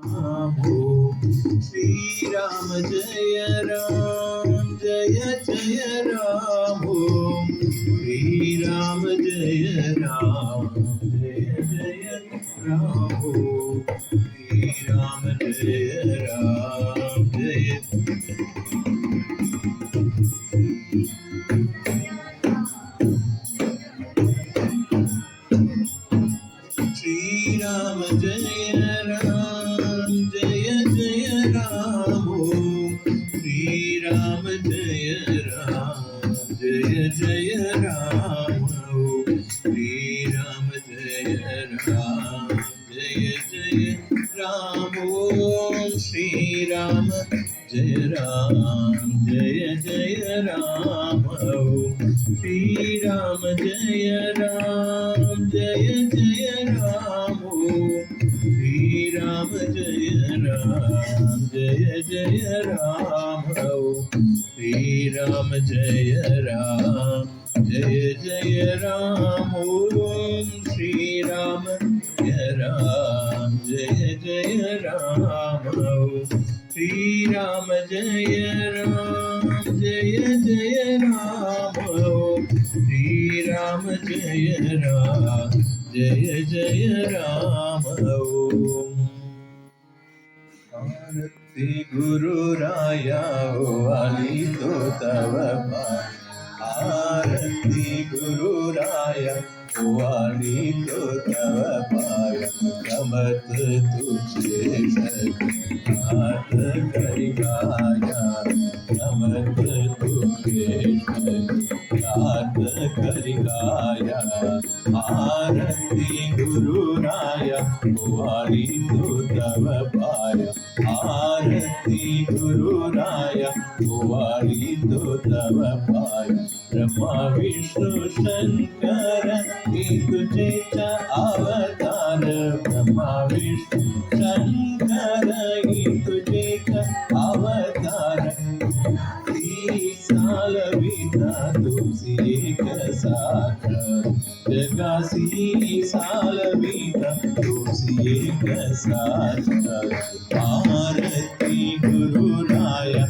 Shri Ram Jaya Ram Jaya Jaya Ram Shri Ram Jaya Ram Jaya Jaya Ram Shri Ram Jaya Ram Jaya Shri Ram Jaya Ram Jaya Jaya Ram Shri Ram Jaya Ram Jaya Jaya Ram Shri Ram Jaya Ram Jaya Jaya Ram Shri Ram Jaya Ram Jaya Jaya Ram Shri Ram Jaya Ram Jaya Jaya Ram Shri Ram Jaya Ram Jaya Jaya Ram Shri Ram Jaya Ram Jaya Jaya Ram Shri Ram Jaya Ram Jaya Jaya Ram Shri Ram Jaya Ram Jaya Jaya Ram Shri Ram Jaya Ram Jaya Jaya Ram Arati Guru Raya Ali to Tava Arati Guru Raya Ali to Tava Paya Ramat Tujhe Sat Karigaya Ramat Tujhe Sat Karigaya Arati Guru Raya Ali to Tava Paya Arati Guru Raya Vari to Tava Paya Brahma Vishnu Shankara Tujhe Avatar Brahma Vishnu Shankara Tujhe Avatar Salavita Tulsi Kasaka Jagasi Salavita Tulsi Kasaka Arati Guru Raya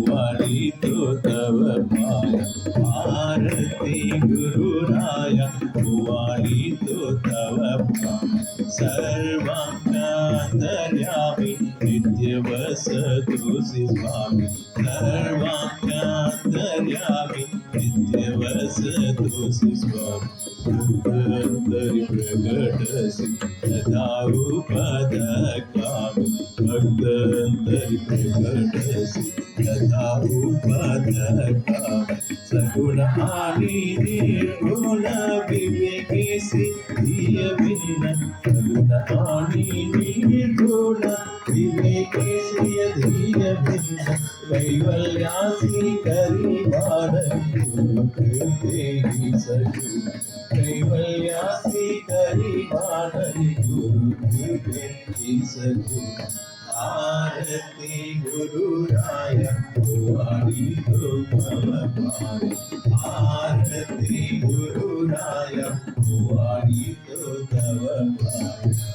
Vari to Tava Paya Arati Guru Raya Vari to Tava Paya Sarvamyantaryami Nityavasatu Swami Sarvamyantaryami Nityavasatu Swami Bhaktantari Pragatasi Yatha Upadakami Bhaktantari Pragatasi Yatha Upadakami Saguna Ani Nirguna Vivekesi Diya Vinna Saguna Ani Nirguna Vivekesi Diya Vinna Kaivalyasi Karivana Guru Kripehi Saguna Kaivalyasi Karivana Guru Kripehi Saguna Arati Guru Raya Vari to Tava Paya Arati Guru Raya Vari to Tava Paya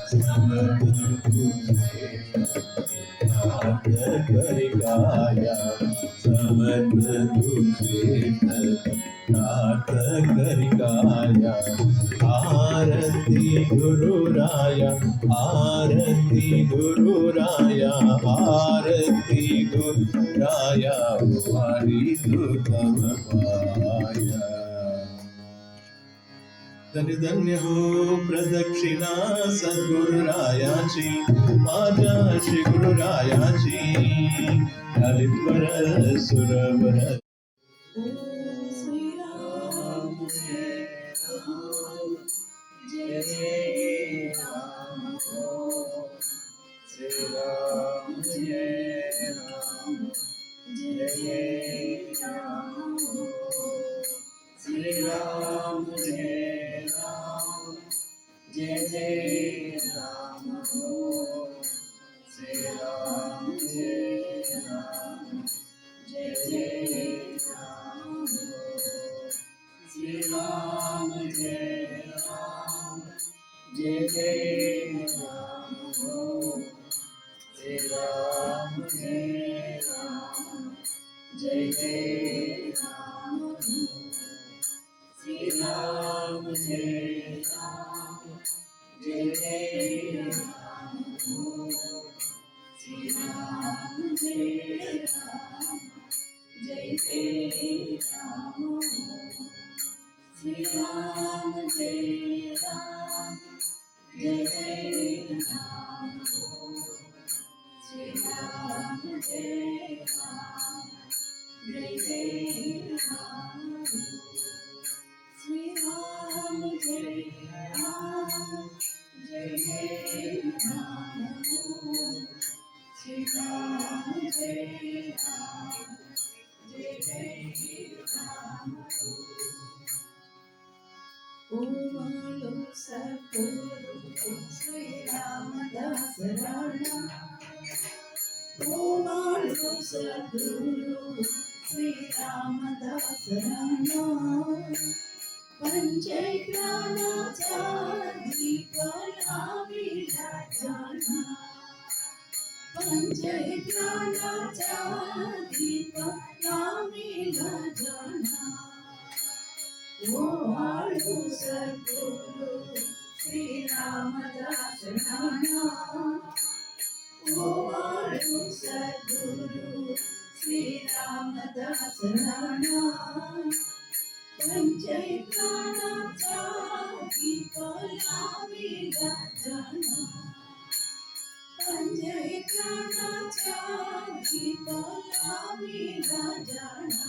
Samat Tujhe Sat Karigaya Samat Tujhe Sat Karigaya Arati Guru Raya Arati Guru Raya Arati Guru Raya Vari to Tava Paya धन्य धन्य हो प्रदक्षिणा सद्गुरु रायाची माझ्या श्री गुरु रायाची ललितवर सुरवर श्री राम जय राम जय राम श्री राम जय राम जय राम श्री राम जय राम जय राम श्री राम जय राम जय Ram Jai Ram, Jai Ram, Jai Jai Ram, Sri Ram, Jai Ram, Jai Jai Ram, Sri Ram, Jai Ram, Jai Jai Ram, Sri Ram, Jai Ram, Jai Jai Ram, Sri Ram, Jai Ram, Jai Jai Ram, Sri Ram, Jai Ram, Jai Jai Ram, Sri Ram, Jai Ram, Jai Jai Ram. Omalu Satguru Sri Ramadas Rana. Omalu Satguru Sri Ramadas Rana. Panchai Pranacha Dipala Viratana. Panchai Pranacha Dipala Viratana. Omalu Satguru Sri Ramadas Rana. Omalu Satguru Sri Ramadas Rana. Panchai Pranacha Dipala Viratana. Panchai Pranacha Dipala Viratana.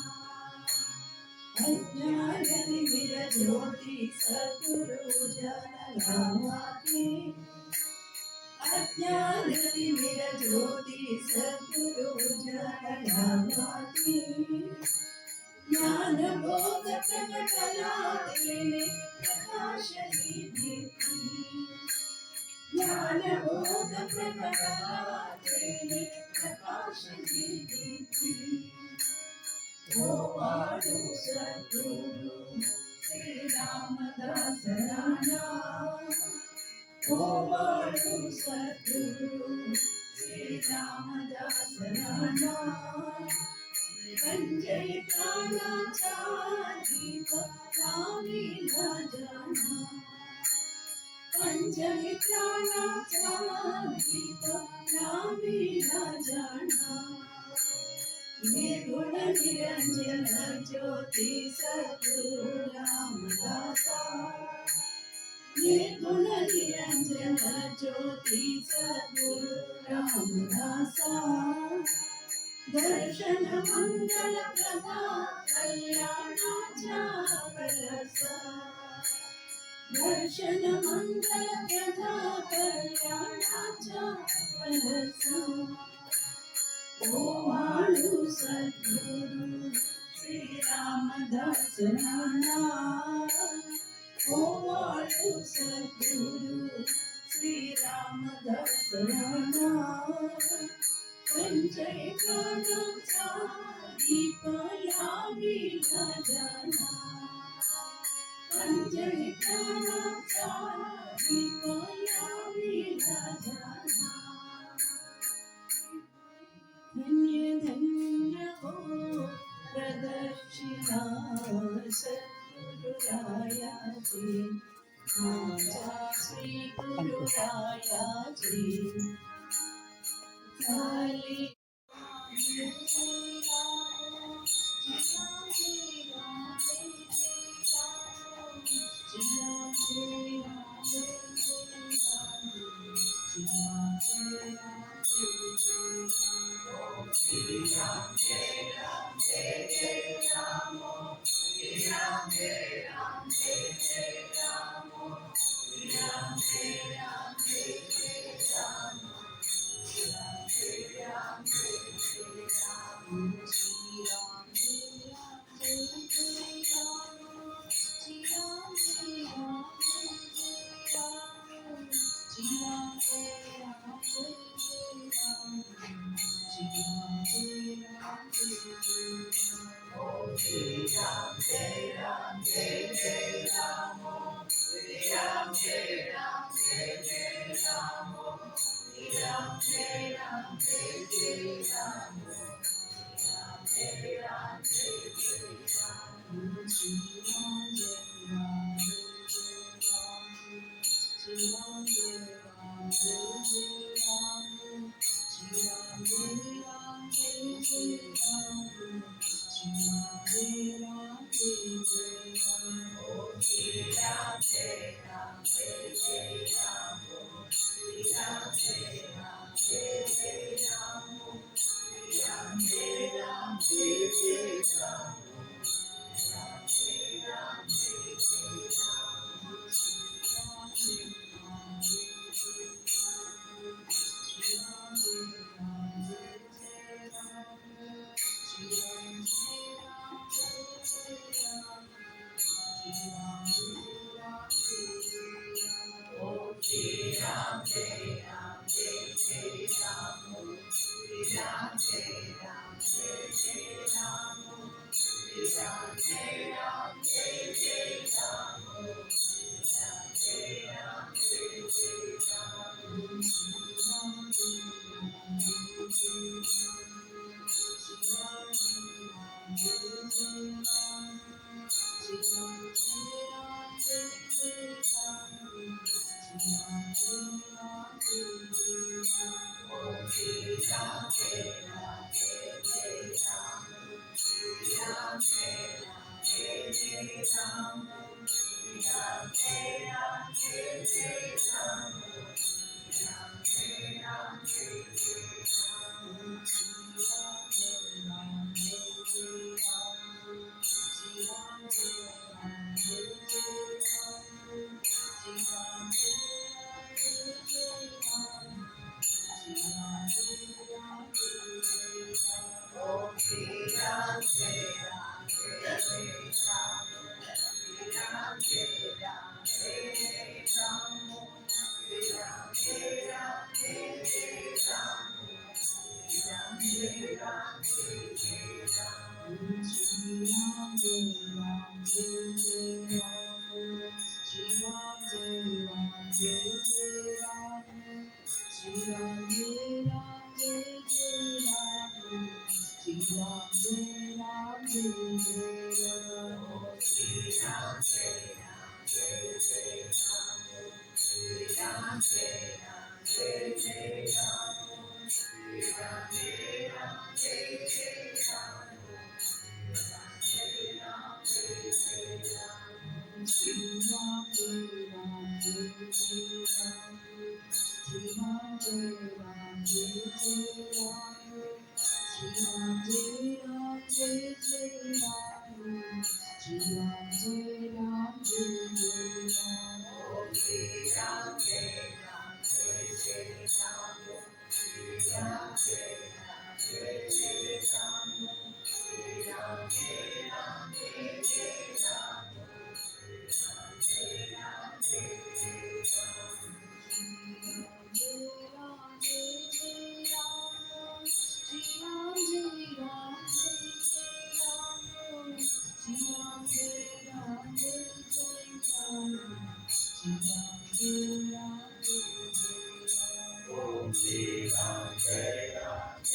Ajnanati Virajyoti Satguru Janalamati. Ajnanati Virajyoti Satguru Janalamati. Jnana Bodha Prakatalate Prakashani Dipti. Jnana Bodha Prakatalate Prakashani Dipti. Omalu Satguru Sri Ramadas Rana. Omalu Satguru Sri Ramadas Rana. Panchai Pranacha Dipala Viratana. Panchai Pranacha Dipala Viratana. Nirguna Niranjana Jyoti Satguru Ramadasa. Nirguna Niranjana Jyoti Satguru Ramadasa. Darshana Mangala Prada Kalyana Jabalasa. Darshana Mangala Prada Kalyana Jabalasa. Omalu Satguru Sri Ramadas Rana. Omalu Satguru Sri Ramadas Rana. Panchai Pranacha Dipala Viratana. Panchai Pranacha Dipala Viratana. Dhanya Dhanya Ho Pradakshina Satguru Raya Ji. Aja Sri Guru Raya Ji. Kali Ram Jai Ram Jai Jai Ram Om Shri Ram Jai Ram Jai Jai Ram Om Shri Ram Jai Ram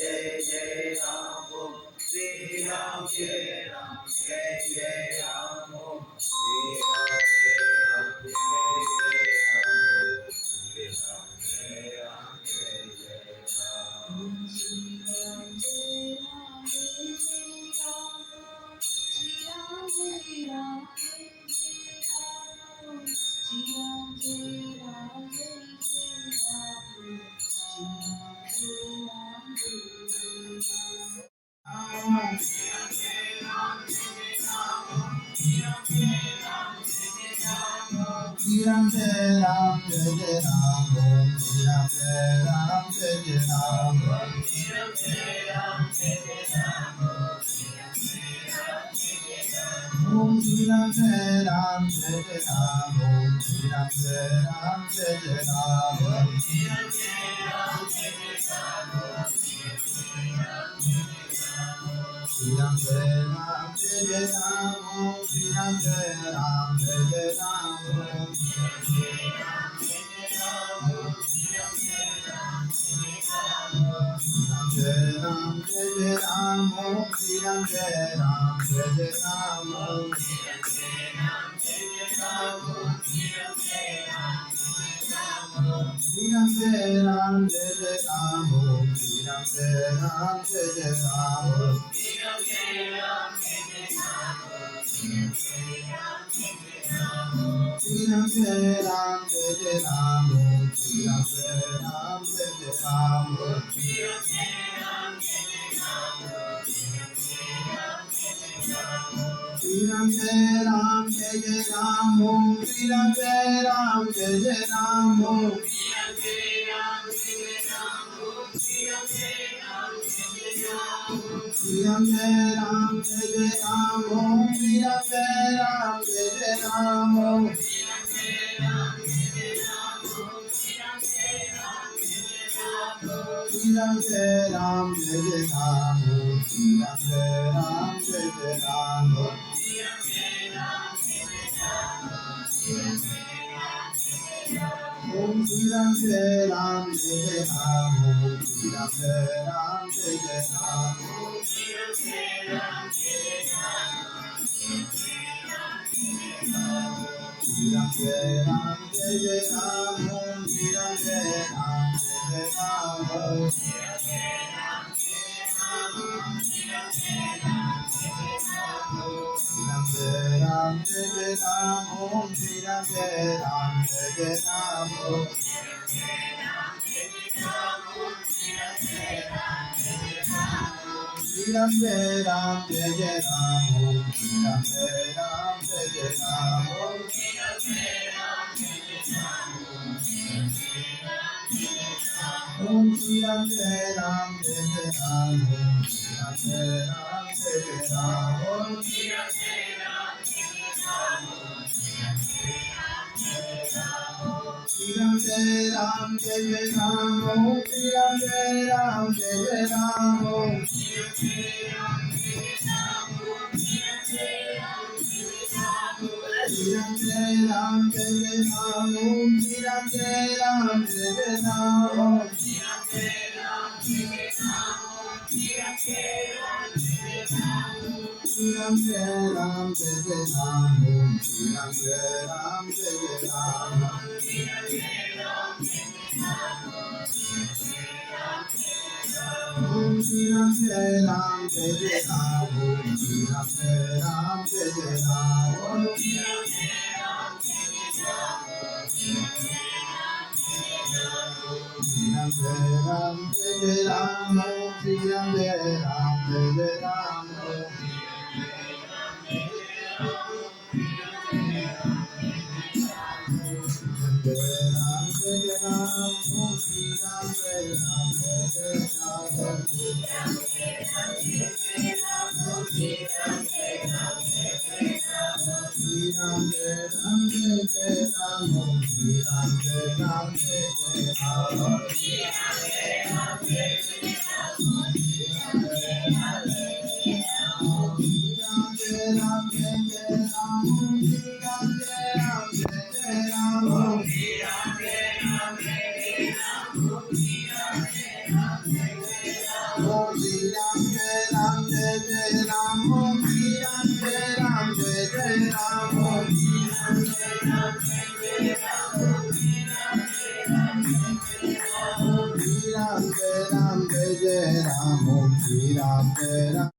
Jai Jai Ram Om Shri Ram Jai Ram Jai Jai Ram Om Shri Ram Jai Ram Jai Jai Ram Om Shri Ram Jai Ram Jai Jai Ram Shri Ram Jai Ram Jai Jai Ram Om Shri Ram Jai Ram Jai Jai Ram Om Jai Ram, Jai Ram, Om Shri Ram, Jai Ram, Jai Ram, Om Shri Ram, Jai Ram, Jai Ram, Jai Ram, Om Shri Ram, Jai Ram, Jai Ram, Shri Ram, Jai Ram, Jai Ram, Om Shri Ram, Jai Ram, Jai Ram, Shri Ram, Jai Ram, Jai Ram, Om Shri Ram, Jai Ram, Jai Ram, Om Shri Ram, Jai Ram, Jai Ram, Om Shri Ram, Jai Ram, Jai Ram, Om Shri Ram, Jai Ram, Jai Ram, Om Shri Ram, Jai Ram, Jai Ram, Om Shri Ram, Jai Ram, Jai Ram, Om Shri Ram, Jai Ram, Jai Ram, Shri Ram, Jai Ram, Jai Ram, Om Shri Ram, Jai Ram, Jai Ram, Om Shri Ram, Jai Ram, Jai Ram, Om Shri Ram, Jai Ram, Jai Ram, Om Shri Ram, Jai Ram, Jai Ram, Om Shri Ram, Jai Ram, Jai Ram, Om Om Shri Ram, Jai Ram, Jai Ram, Om Shri Ram, Jai Ram, Jai Ram, Om Shri Ram, Jai Ram, Jai Ram, Om Shri Ram, Jai Ram, Jai Ram, Om Shri Ram, Jai Ram, Jai Ram, Om Shri Ram, Jai Ram, Jai Ram, Om Shri Ram, Jai Ram, Jai Ram, Om Shri Ram, Jai Ram, Jai Ram, Om Shri Ram, Jai Ram, Jai Ram, Om Shri Ram, Jai Ram, Jai Ram, Om Shri Ram, Jai Ram, Jai Ram, Om Shri Ram, Jai Ram, Jai Ram, Om Jai Ram, Jai Ram, Om Shri Ram, Jai Ram, Jai Ram, Om Shri Ram, Jai Ram, Jai Ram, Jai Ram, Om Shri Ram, Jai Ram, Jai Ram, Jai Ram, Jai Ram, Om Shri Ram, Jai Ram, Jai Ram, Om Om Shri Ram, Jai Ram, Jai Ram, Om Shri Ram, Jai Ram, Jai Ram, Om Shri Ram, Jai Ram, Jai Ram, Om Shri Ram, Jai Ram.